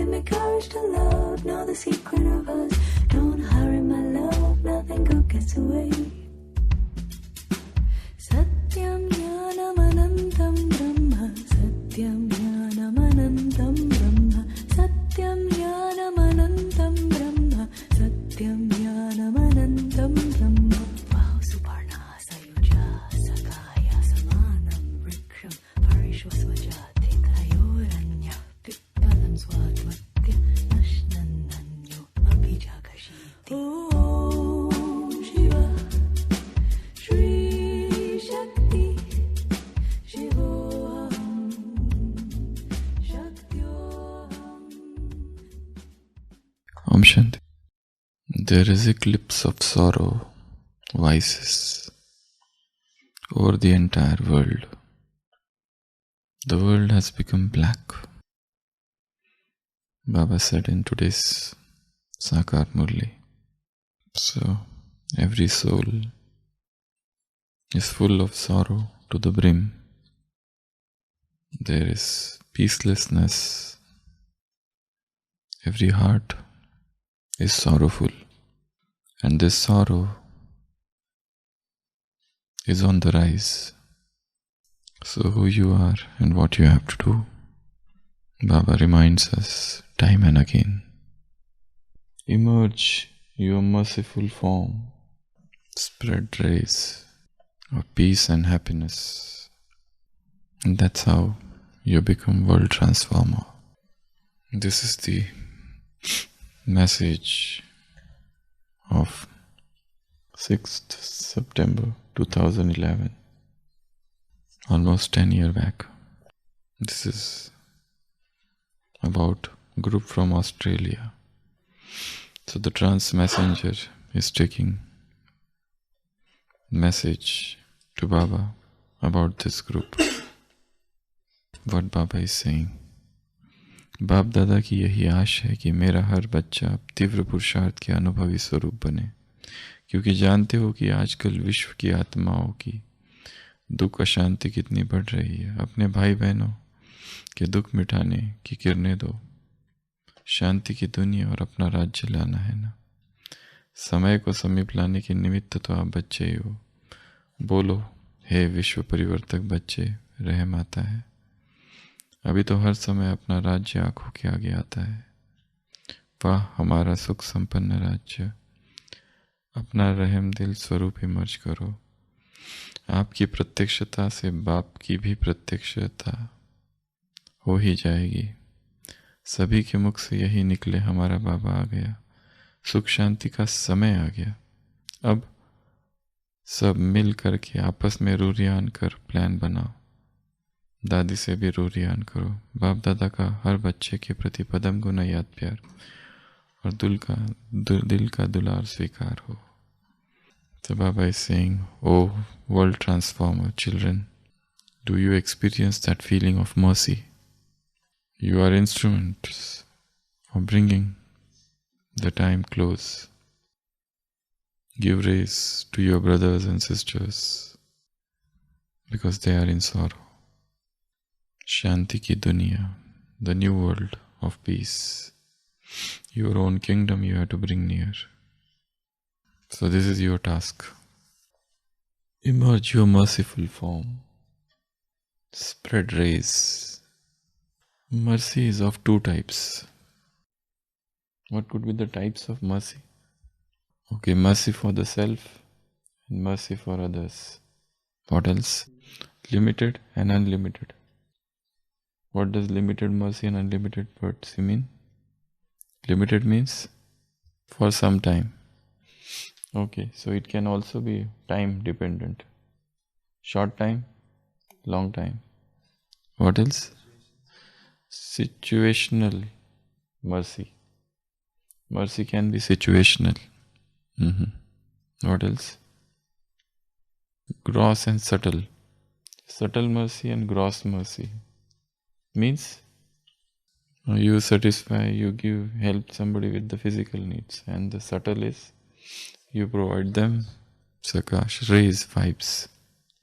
Give me courage to love, know the secret of us. Don't hurry my love, nothing good gets away. Satyam jnanam anantam brahma, satyam jnanam anantam brahma, satyam jnanam anantam brahma, satyam jnanam anantam brahma. Wow, suparna sayuja sakaya samanam vriksham parishvasvajati kayoranya pittalam swadvatya nashnananyo abhijagashiti. Om Shiva Shri Shakti Shivoham Shaktyoham. Om Shanti. There is eclipse of sorrow, vices over the entire world. The world has become black. Baba said in today's Sakar Murli. So every soul is full of sorrow to the brim. There is peacelessness. Every heart is sorrowful. And this sorrow is on the rise. So who you are and what you have to do, Baba reminds us time and again. Emerge your merciful form, spread rays of peace and happiness. And that's how you become world transformer. This is the message of 6th September 2011, almost 10 years back. This is about a group from Australia. So the trance messenger is taking message to Baba about this group. What Baba is saying. बाप दादा की यही आश है कि मेरा हर बच्चा तीव्र पुरुषार्थ के अनुभवी स्वरूप बने, क्योंकि जानते हो कि आजकल विश्व की आत्माओं की दुख अशांति कितनी बढ़ रही है। अपने भाई बहनों के दुख मिटाने की किरणें दो, शांति की दुनिया और अपना राज्य लाना है ना। समय को समीप लाने के निमित्त तो आप बच्चे ही हो। बोलो, हे विश्व परिवर्तक बच्चे, रहम आता है। अभी तो हर समय अपना राज्य आंखों के आगे आता है। वाह हमारा सुख संपन्न राज्य, अपना रहम दिल स्वरूप इमर्ज करो। आपकी प्रत्यक्षता से बाप की भी प्रत्यक्षता हो ही जाएगी। सभी के मुख से यही निकले, हमारा बाबा आ गया, सुख शांति का समय आ गया। अब सब मिल करके आपस में रूरियान कर प्लान बनाओ। दादी से भी रूरियान करो। बाप दादा का हर बच्चे के प्रति पदम गुना याद प्यार और दिल का दुलार स्वीकार हो। So Baba is saying, oh world transformer children, do you experience that feeling of mercy? You are instruments of bringing the time close. Give rays to your brothers and sisters because they are in sorrow. Shanti ki duniya, the new world of peace. Your own kingdom you have to bring near. So this is your task. Emerge your merciful form. Spread rays. Mercy is of two types. What could be the types of mercy? Okay, mercy for the self and mercy for others. What else? Limited and unlimited. What does limited mercy and unlimited mercy mean? Limited means for some time. Okay, so it can also be time dependent. Short time, long time. What else? Situational mercy. Mercy can be situational. What else? Gross and subtle. Subtle mercy and gross mercy. Means you satisfy, you give, help somebody with the physical needs, and the subtle is you provide them sakash, rays, vibes.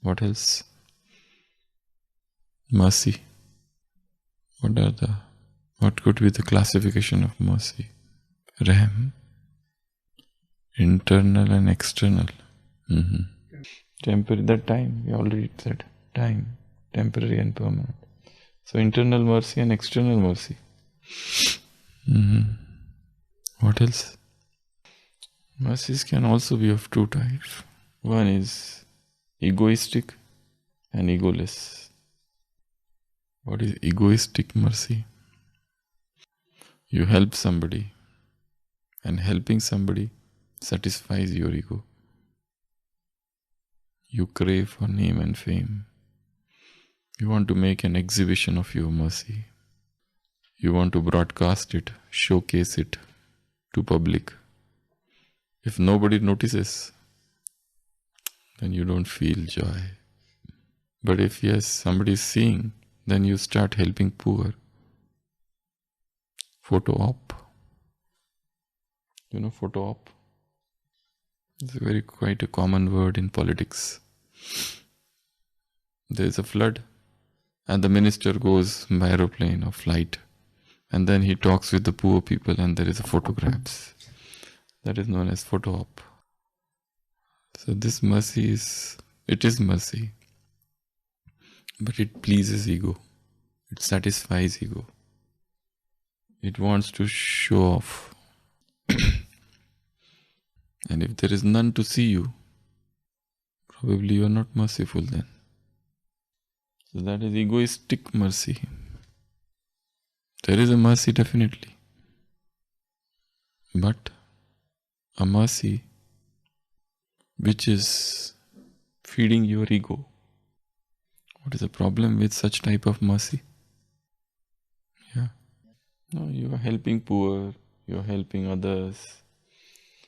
What else? Mercy. What What could be the classification of mercy? Rahm, internal and external. Temporary, that time, we already said. Time, temporary and permanent. So internal mercy and external mercy. What else? Mercies can also be of two types. One is egoistic and egoless. What is egoistic mercy? You help somebody, and helping somebody satisfies your ego. You crave for name and fame. You want to make an exhibition of your mercy. You want to broadcast it, showcase it to public. If nobody notices, then you don't feel joy. But if yes, somebody is seeing, then you start helping poor. Photo op. You know photo op? It's quite a common word in politics. There is a flood and the minister goes by aeroplane or flight, and then he talks with the poor people and there is a photographs. That is known as photo op. So this mercy is mercy, but it pleases ego. It satisfies ego. It wants to show off. And if there is none to see you, probably you are not merciful then. So that is egoistic mercy. There is a mercy definitely, but a mercy which is feeding your ego. What is the problem with such type of mercy? No, you are helping poor, you are helping others,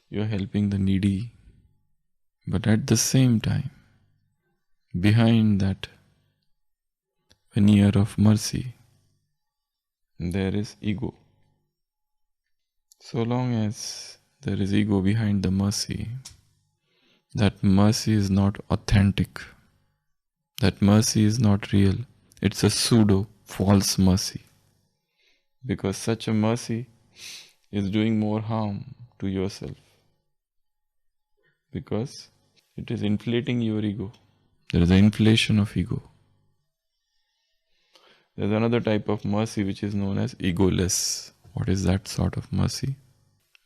you are helping the needy. But at the same time, behind that veneer of mercy, there is ego. So long as there is ego behind the mercy, that mercy is not authentic. That mercy is not real. It's a pseudo, false mercy. Because such a mercy is doing more harm to yourself. Because it is inflating your ego. There is an inflation of ego. There is another type of mercy which is known as egoless. What is that sort of mercy?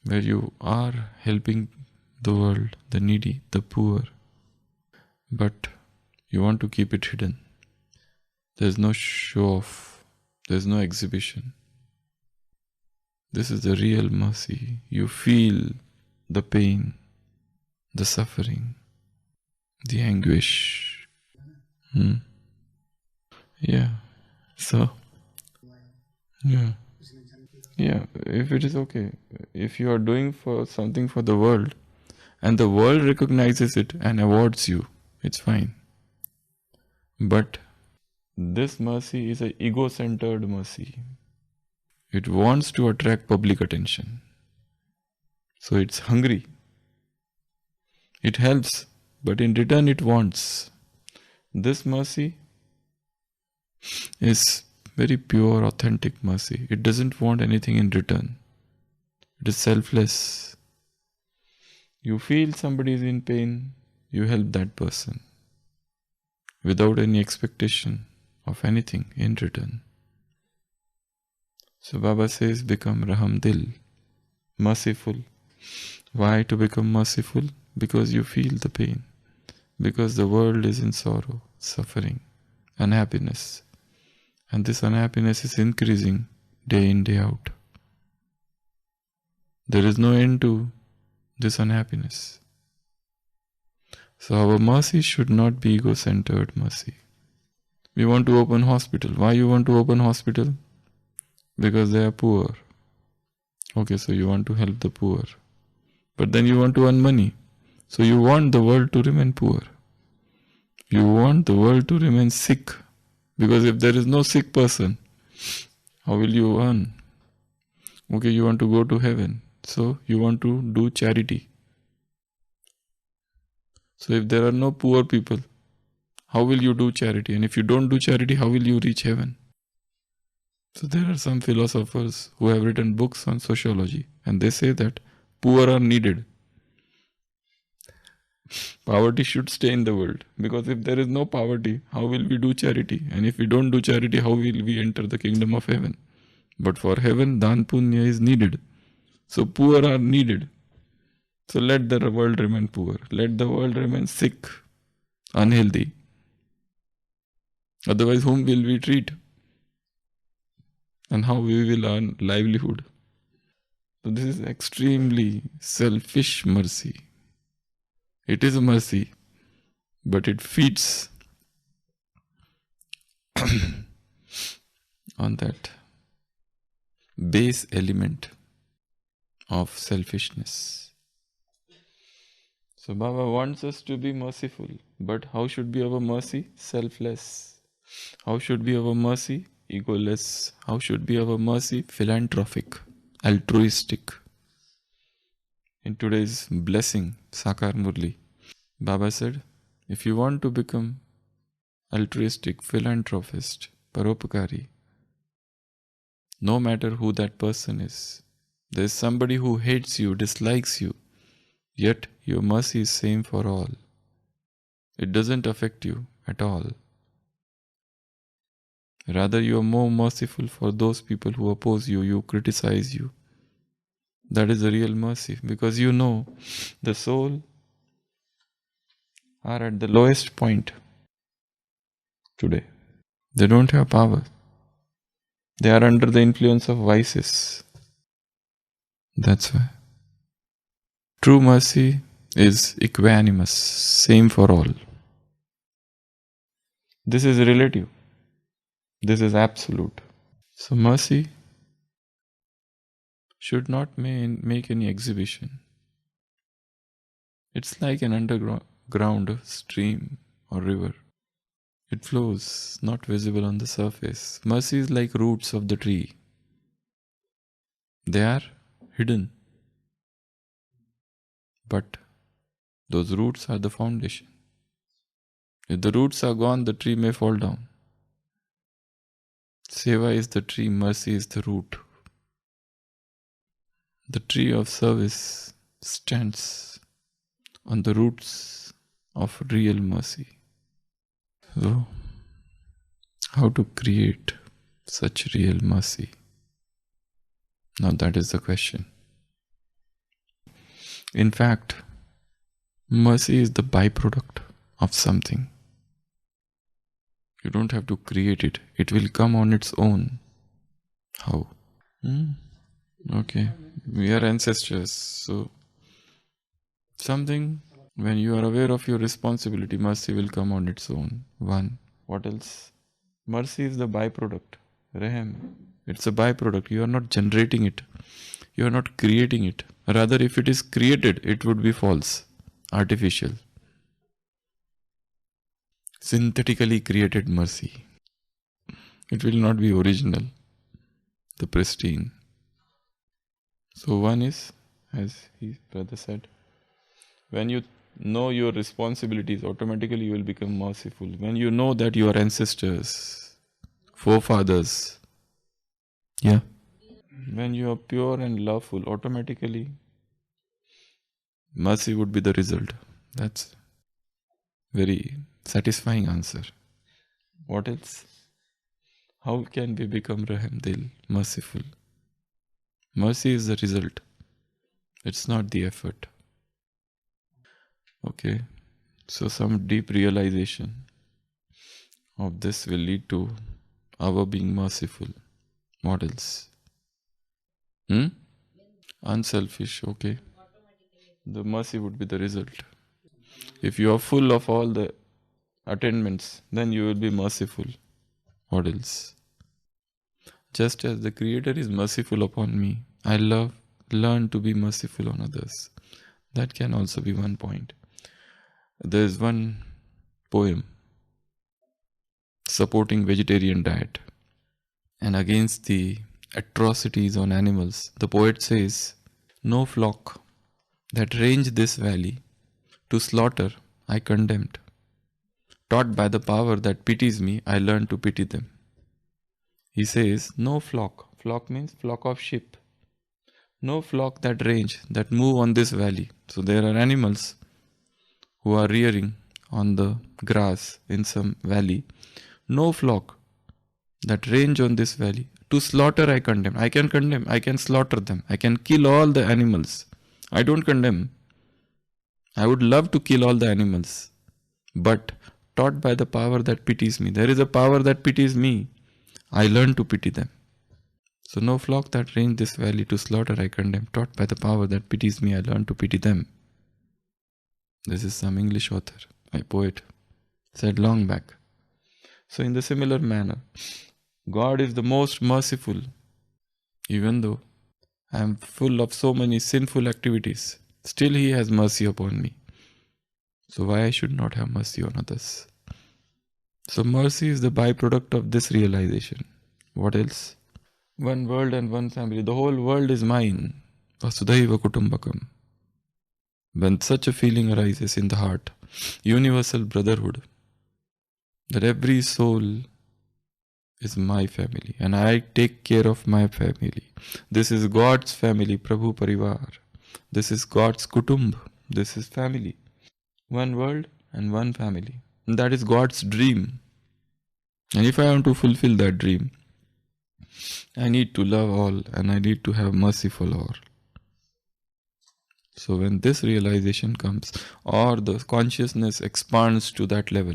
Where you are helping the world, the needy, the poor, but you want to keep it hidden. There is no show off. There is no exhibition. This is the real mercy. You feel the pain, the suffering, the anguish. Yeah. So, yeah, if it is okay, if you are doing for something for the world and the world recognizes it and awards you, it's fine. But this mercy is an ego-centered mercy. It wants to attract public attention. So it's hungry. It helps, but in return it wants. This mercy is very pure, authentic mercy. It doesn't want anything in return. It is selfless. You feel somebody is in pain, you help that person without any expectation of anything in return. So Baba says, become Raham Dil, merciful. Why to become merciful? Because you feel the pain. Because the world is in sorrow, suffering, unhappiness. And this unhappiness is increasing day in, day out. There is no end to this unhappiness. So our mercy should not be ego-centered mercy. We want to open hospital. Why you want to open hospital? Because they are poor. Okay, so you want to help the poor. But then you want to earn money. So you want the world to remain poor. You want the world to remain sick. Because if there is no sick person, how will you earn? Okay, you want to go to heaven. So you want to do charity. So if there are no poor people, how will you do charity? And if you don't do charity, how will you reach heaven? So there are some philosophers who have written books on sociology, and they say that poor are needed. Poverty should stay in the world, because if there is no poverty, how will we do charity? And if we don't do charity, how will we enter the kingdom of heaven? But for heaven, dan punya is needed. So poor are needed. So let the world remain poor. Let the world remain sick, unhealthy. Otherwise, whom will we treat? And how we will earn livelihood? So this is extremely selfish mercy. It is a mercy, but it feeds on that base element of selfishness. So Baba wants us to be merciful, but how should be our mercy? Selfless. How should be our mercy? Egoless. How should be our mercy? Philanthropic, altruistic. In today's blessing, Sakar Murli, Baba said, if you want to become altruistic, philanthropist, paropakari, no matter who that person is, there is somebody who hates you, dislikes you, yet your mercy is same for all. It doesn't affect you at all. Rather, you are more merciful for those people who oppose you, you criticize you. That is the real mercy, because you know the soul are at the lowest point today. They don't have power. They are under the influence of vices. That's why. True mercy is equanimous, same for all. This is relative. This is absolute. So mercy should not make any exhibition. It's like an underground stream or river. It flows, not visible on the surface. Mercy is like roots of the tree. They are hidden. But those roots are the foundation. If the roots are gone, the tree may fall down. Seva is the tree, mercy is the root. The tree of service stands on the roots of real mercy. So, how to create such real mercy? Now that is the question. In fact, mercy is the byproduct of something. You don't have to create it. It will come on its own. How? Okay. We are ancestors. So, something, when you are aware of your responsibility, mercy will come on its own. One. What else? Mercy is the byproduct. Rahm. It's a byproduct. You are not generating it. You are not creating it. Rather, if it is created, it would be false, artificial. Synthetically created mercy. It will not be original, the pristine. So one is, as his brother said, when you know your responsibilities, automatically you will become merciful. When you know that your ancestors, forefathers, when you are pure and loveful, automatically mercy would be the result. That's very satisfying answer. What else? How can we become Rahmdil, merciful? Mercy is the result. It's not the effort. Okay. So some deep realization of this will lead to our being merciful. Models. Unselfish, okay. The mercy would be the result. If you are full of all the attainments, then you will be merciful. What else? Just as the Creator is merciful upon me, I learn to be merciful on others. That can also be one point. There is one poem supporting vegetarian diet and against the atrocities on animals. The poet says, "No flock that range this valley to slaughter I condemned. Taught by the power that pities me, I learn to pity them. He says, no flock. Flock means flock of sheep. No flock that range, that move on this valley. So there are animals who are rearing on the grass in some valley. No flock that range on this valley. To slaughter I condemn. I can slaughter them. I can kill all the animals. I don't condemn. I would love to kill all the animals. But taught by the power that pities me. There is a power that pities me. I learn to pity them. So no flock that range this valley to slaughter I condemn. Taught by the power that pities me, I learn to pity them. This is some English author, a poet, said long back. So in the similar manner, God is the most merciful. Even though I am full of so many sinful activities, still He has mercy upon me. So why I should not have mercy on others? So mercy is the byproduct of this realization. What else? One world and one family. The whole world is mine. Vasudhaiva Kutumbakam. When such a feeling arises in the heart, universal brotherhood, that every soul is my family and I take care of my family. This is God's family, Prabhu Parivar. This is God's Kutumb. This is family. One world and one family. And that is God's dream. And if I want to fulfill that dream, I need to love all and I need to have mercy for all. So when this realization comes, or the consciousness expands to that level,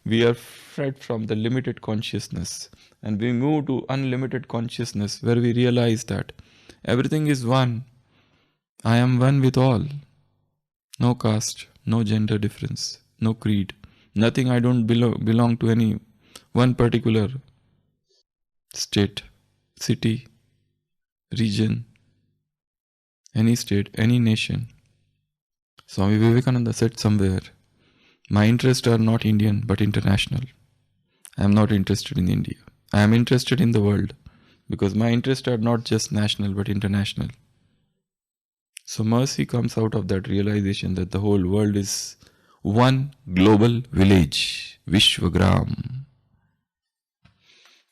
we are freed from the limited consciousness and we move to unlimited consciousness where we realize that everything is one. I am one with all. No caste, no gender difference, no creed, nothing. I don't belong to any one particular state, city, region, any state, any nation. Swami Vivekananda said somewhere, my interests are not Indian but international. I am not interested in India. I am interested in the world because my interests are not just national but international. So mercy comes out of that realization that the whole world is one global village, Vishwagram.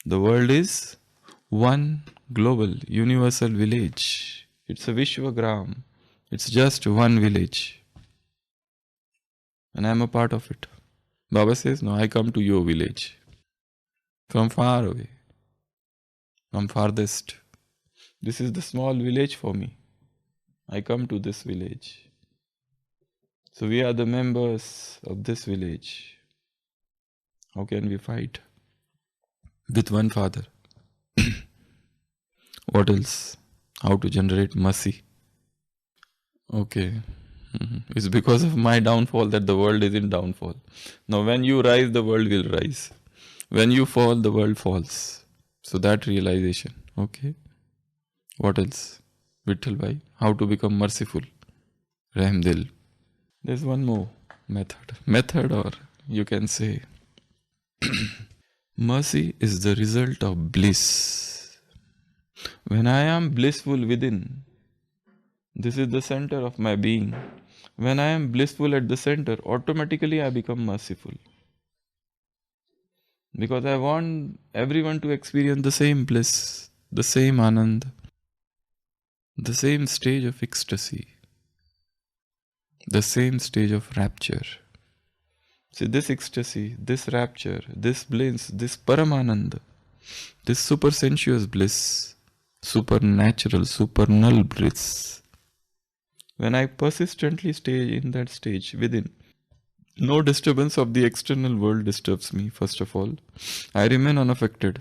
The world is one global, universal village. It's a Vishwagram. It's just one village. And I am a part of it. Baba says, no, I come to your village. From far away. From farthest. This is the small village for me. I come to this village. So we are the members of this village. How can we fight? With one father. What else? How to generate mercy? Okay. It's because of my downfall that the world is in downfall. Now when you rise, the world will rise. When you fall, the world falls. So that realization. Okay. What else? Vittal Bhai. How to become merciful? Rahmdil. There's one more method. Method, or you can say mercy is the result of bliss. When I am blissful within, this is the center of my being. When I am blissful at the center, automatically I become merciful. Because I want everyone to experience the same bliss, the same anand, the same stage of ecstasy, the same stage of rapture. See, this ecstasy, this rapture, this bliss, this paramananda, this super sensuous bliss, supernatural, supernal bliss. When I persistently stay in that stage within, no disturbance of the external world disturbs me, first of all. I remain unaffected,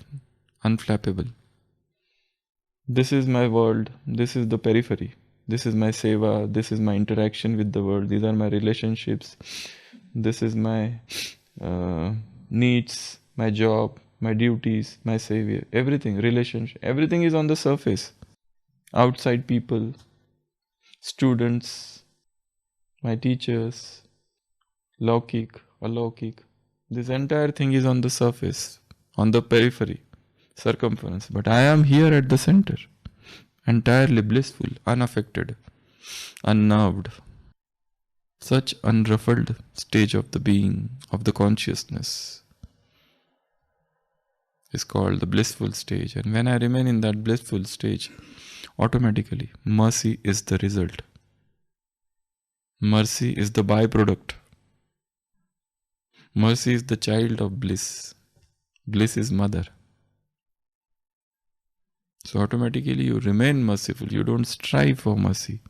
unflappable. This is my world, this is the periphery, this is my seva, this is my interaction with the world, these are my relationships, this is my needs, my job, my duties, my savior, everything, relationship, everything is on the surface. Outside people, students, my teachers, Laukik, Alaukik, this entire thing is on the surface, on the periphery, circumference. But I am here at the center, entirely blissful, unaffected, unnerved. Such unruffled stage of the being, of the consciousness. is called the blissful stage. And when I remain in that blissful stage, automatically mercy is the result. Mercy is the byproduct. Mercy is the child of bliss. Bliss is mother. So automatically you remain merciful. You don't strive for mercy.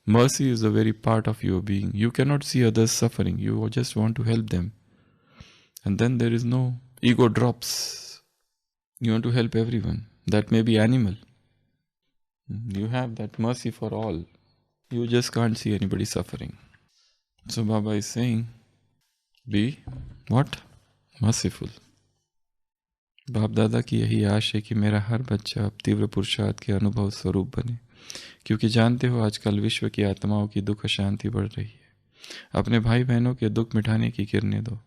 Mercy is a very part of your being. You cannot see others suffering. You just want to help them. And then there is no ego drops. You want to help everyone. That may be animal. You have that mercy for all. You just can't see anybody suffering. So Baba is saying, be what? Merciful. बाप दादा की यही आश है कि मेरा हर बच्चा अब तीव्र पुरुषार्थ के अनुभव स्वरूप बने, क्योंकि जानते हो आजकल विश्व की आत्माओं की दुख शांति बढ़ रही है। अपने भाई बहनों के दुख मिटाने की किरणें दो।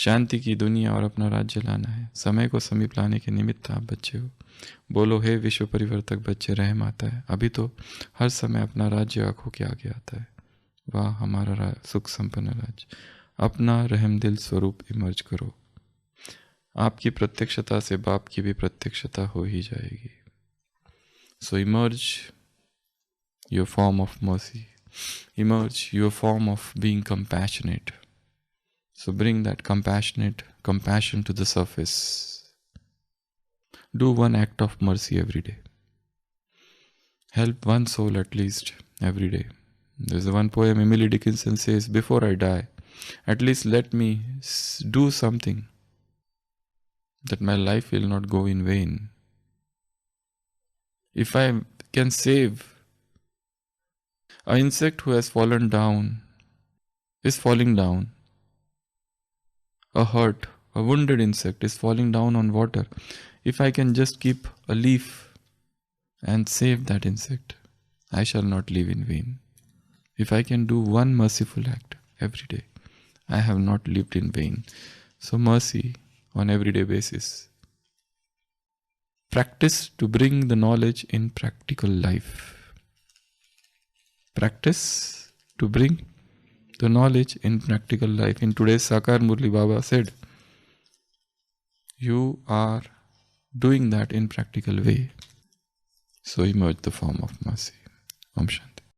शांति की दुनिया और अपना राज्य लाना है। समय को समीप लाने के निमित्त आप बच्चे हो। बोलो हे विश्व परिवर्तक बच्चे, रहम आता है। अभी तो हर समय अपना राज्य आंखों के आगे आता है। वाह हमारा सुख संपन्न राज्य। अपना रहम दिल स्वरूप इमर्ज करो। आपकी प्रत्यक्षता से बाप की भी प्रत्यक्षता हो ही जाएगी। So emerge your form of mercy, emerge your form of being compassionate. So bring that compassion to the surface. Do one act of mercy every day. Help one soul at least every day. There's one poem Emily Dickinson says, before I die, at least let me do something that my life will not go in vain. If I can save an insect who has fallen down, is falling down, a wounded insect is falling down on water. If I can just keep a leaf and save that insect, I shall not live in vain. If I can do one merciful act every day, I have not lived in vain. So mercy on everyday basis. Practice to bring the knowledge in practical life. Practice to bring the knowledge in practical life. In today's Sakar, Murli Baba said, you are doing that in practical way. So emerge the form of mercy. Om Shanti.